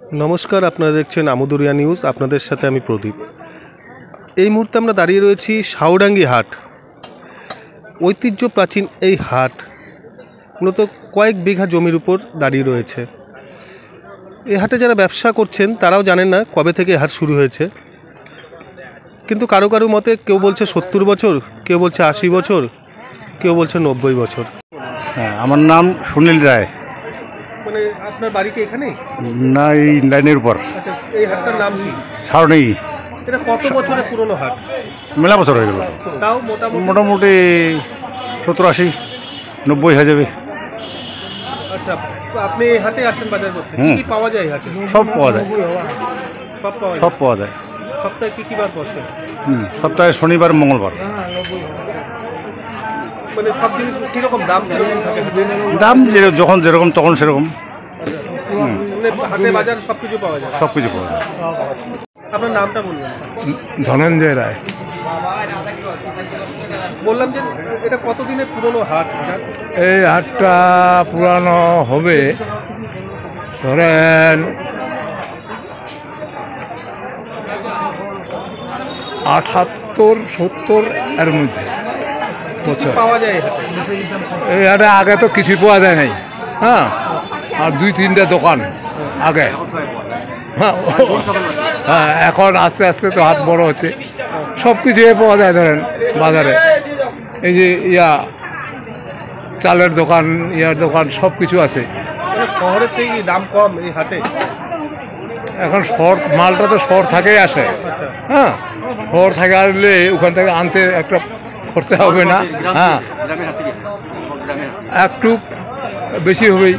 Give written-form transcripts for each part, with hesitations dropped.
নমস্কার, আপনারা দেখছেন আমুদুরিয়া নিউজ। আপনাদের সাথে আমি প্রদীপ। এই মুহূর্তে আমরা দাঁড়িয়ে রয়েছি সাউডাঙ্গি হাট। ঐতিহ্য প্রাচীন এই হাট মূলত কয়েক বিঘা জমির উপর দাঁড়িয়ে রয়েছে। এই হাটে যারা ব্যবসা করছেন তারাও জানেন না কবে থেকে হাট শুরু হয়েছে, কিন্তু কারো কারো মতে কেউ বলছে 70 বছর, কেউ বলছে 80 বছর, কেউ বলছে 90 বছর। হ্যাঁ, আমার নাম সুনীল রায়। মানে আপনার বাড়িতে এখানেই না, এই লাইনের উপর। আচ্ছা, এই হাটটার নাম কি? ছাউনি। এটা কত বছরের পুরনো হাট? মেলা বছর হয়ে গেল। তাও মোটামুটি 70-80 90 হয়ে যাবে। আচ্ছা, তো আপনি এই হাটে আসেন বাজার করতে, কি কি পাওয়া যায় হাটে? সব পাওয়া যায়, সব পাওয়া যায়। সপ্তাহে কি কি বার বসে? সপ্তাহে শনিবার মঙ্গলবার। মানে সব জিনিস কিরকম দাম থাকে? দাম যখন যেরকম তখন সেরকম। মানে হাটে বাজার সবকিছু পাওয়া যায়? সবকিছু পাওয়া যায়। আপনার নামটা বলবেন? ধনঞ্জয় রায়। বললাম যে এটা কতদিনের পুরনো হাট? এই হাটটা পুরানো হবে ধরেন 78-70 এর মধ্যে বছর পাওয়া যায় হাটে? এই হাটে আগে তো কিছুই পাওয়া যায় নাই। হ্যাঁ, আর 2-3টা দোকান আগে। হ্যাঁ, এখন আস্তে আস্তে তো হাট বড় হচ্ছে, সব কিছুই পাওয়া যায় ধরেন বাজারে। এই যে চালের দোকান, দোকান সব কিছু আছে। মানে শহরের থেকে দাম কম এই হাটে? এখন শহর মালটা তো শহর থেকেই আসে। হ্যাঁ, শহর থেকে আসলে ওখান থেকে আনতে একটা খরচা হবে না। হ্যাঁ, একটু বেশি হবেই।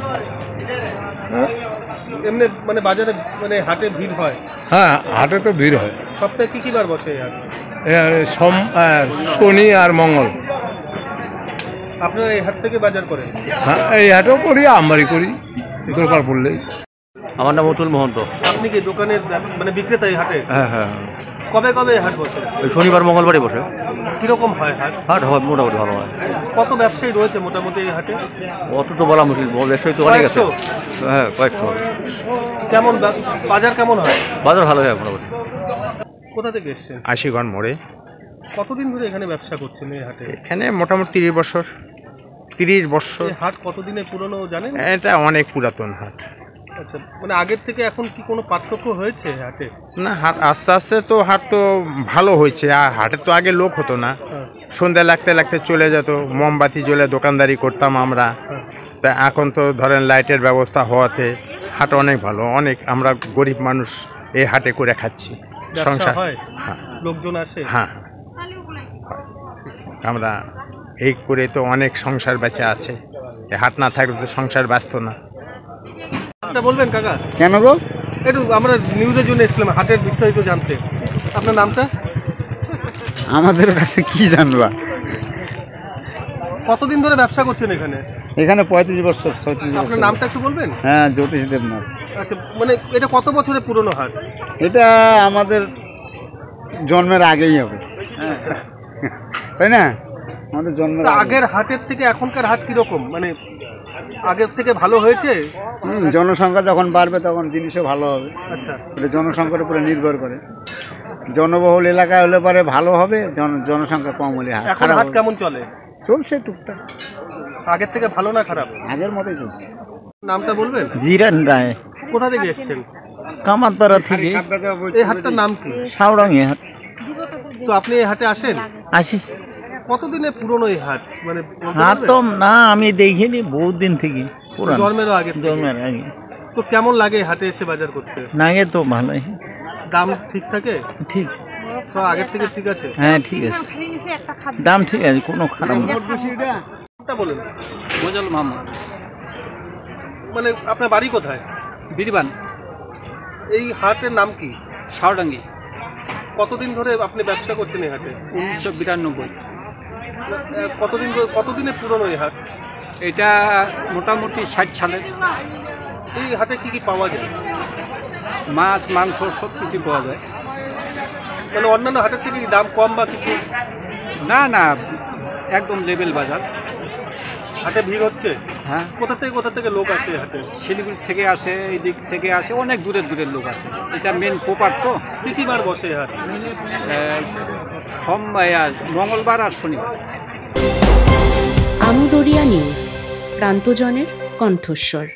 এমনি মানে বাজারে মানে হাটে ভিড় হয়? হ্যাঁ, হাটে তো ভিড় হয়। সপ্তাহে কি কি বার বসে এই হাট? শনি আর মঙ্গল। আপনারা এই হাট থেকে বাজার করেন? হ্যাঁ, এই হাটেও করি, আমবাড়ি করি দরকার পড়লেই। আমার নাম অতুল মহন্ত। আপনি কি দোকানের মানে বিক্রেতা এই হাটে? হ্যাঁ হ্যাঁ, কবে কবে হাট বসে? ওই শনিবার মঙ্গলবারই বসে। কিরকম হয় হাট? হাট হয় মোটামুটি ভালো হয়। কত ব্যবসায়ী রয়েছে মোটামুটি এই হাটে? অত তো বলা মুশকিল, ব্যবসায়ী তো অনেক আছে। হ্যাঁ, কয়েকশো। কেমন বাজার কেমন হয়? বাজার ভালো হয় মোটামুটি। কোথা থেকে এসছেন? আশিগঞ্জ মোড়ে। কতদিন ধরে এখানে ব্যবসা করছেন এই হাটে? এখানে মোটামুটি 30 বছর। 30 বছর। এই হাট কতদিনের পুরনো জানেন? এটা অনেক পুরাতন হাট। আচ্ছা, মানে আগের থেকে এখন কি কোনো পার্থক্য হয়েছে হাটে? না, হাট আস্তে আস্তে তো হাট তো ভালো হয়েছে। আর হাটে তো আগে লোক হতো না, সন্ধ্যা লাগতে লাগতে চলে যেত, মোমবাতি জ্বলে দোকানদারি করতাম আমরা। তা এখন তো ধরেন লাইটের ব্যবস্থা হওয়াতে হাট অনেক ভালো। অনেক আমরা গরিব মানুষ এই হাটে করে খাচ্ছি, সংসার হয়। হ্যাঁ, লোকজন আসে। হ্যাঁ, আমরা এই করে তো অনেক সংসার বেঁচে আছে। এই হাট না থাকলে তো সংসার বাঁচত না। আপনি বলবেন কাকা? কেন গো? একটু আমরা নিউজের জন্য এসেছিলাম হাটের বিস্তারিত জানতে। আপনার নামটা? আমাদের কাছে কি জানবা? কতদিন ধরে ব্যবসা করছেন এখানে? এখানে 35 বছর। আপনার নামটা একটু বলবেন? হ্যাঁ, জ্যোতিষ দেবনাথ। আচ্ছা, মানে এটা কত বছরের পুরনো হাট? এটা আমাদের জন্মের আগেই হবে, তাই না? আমাদের জন্মের আগের হাটের থেকে এখনকার হাট কিরকম? মানে আগের থেকে ভালো হয়েছে? জনসংখ্যা যখন বাড়বে তখন জিনিসও ভালো হবে। আচ্ছা, এটা জনসংখ্যার উপরে নির্ভর করে। জনবহুল এলাকায় হলে পরে ভালো হবে, জনসংখ্যা কম হলে এখন হাট কেমন চলে? চলছে টুকটাক। আগের থেকে ভালো না খারাপ? আগের মতোই চলছে। নামটা বলবেন? জিরান রায়, কোথা থেকে এসছেন? কামারপাড়া থেকে। এই হাটটার নাম কি? সাউডাঙ্গি হাট। তো আপনি এই হাটে আসেন? আসি। কতদিনের পুরনো এই হাট? মানে হাট তো না আমি দেখিনি, বহুত দিন থেকে, জন্মেরও আগে। জন্মের আগে। তো কেমন লাগে হাটে এসে বাজার করতে? নাগে তো ভালোই। দাম ঠিক থাকে? ঠিক, সব আগের থেকে ঠিক আছে? হ্যাঁ ঠিক আছে, দাম ঠিক আছে, কোনো খারাপ না। বলেন। মোজাল মাহমুদ। মানে আপনার বাড়ি কোথায়? বীরবান। এই হাটের নাম কি? সাউডাঙ্গি। কতদিন ধরে আপনি ব্যবসা করছেন এই হাটে? 1992। কতদিনের পুরনো এই হাট? এটা মোটামুটি 60 সালের। এই হাটে কি কি পাওয়া যায়? মাছ, মাংস সব কিছু পাওয়া যায়। মানে অন্যান্য হাটের থেকে দাম কম বা কিছু? না না, একদম লেভেল বাজার। হাটে ভিড় হচ্ছে? হ্যাঁ, কোথা থেকে লোক আসে হাটে? শিলিগুড়ি থেকে আসে, এই দিক থেকে আসে, অনেক দূরের লোক আসে। এটা মেন প্রপার তো। কি বার বসে হাট? মঙ্গলবার আর শনিবার। আমুদরিয়া নিউজ, প্রান্তজনের কণ্ঠস্বর।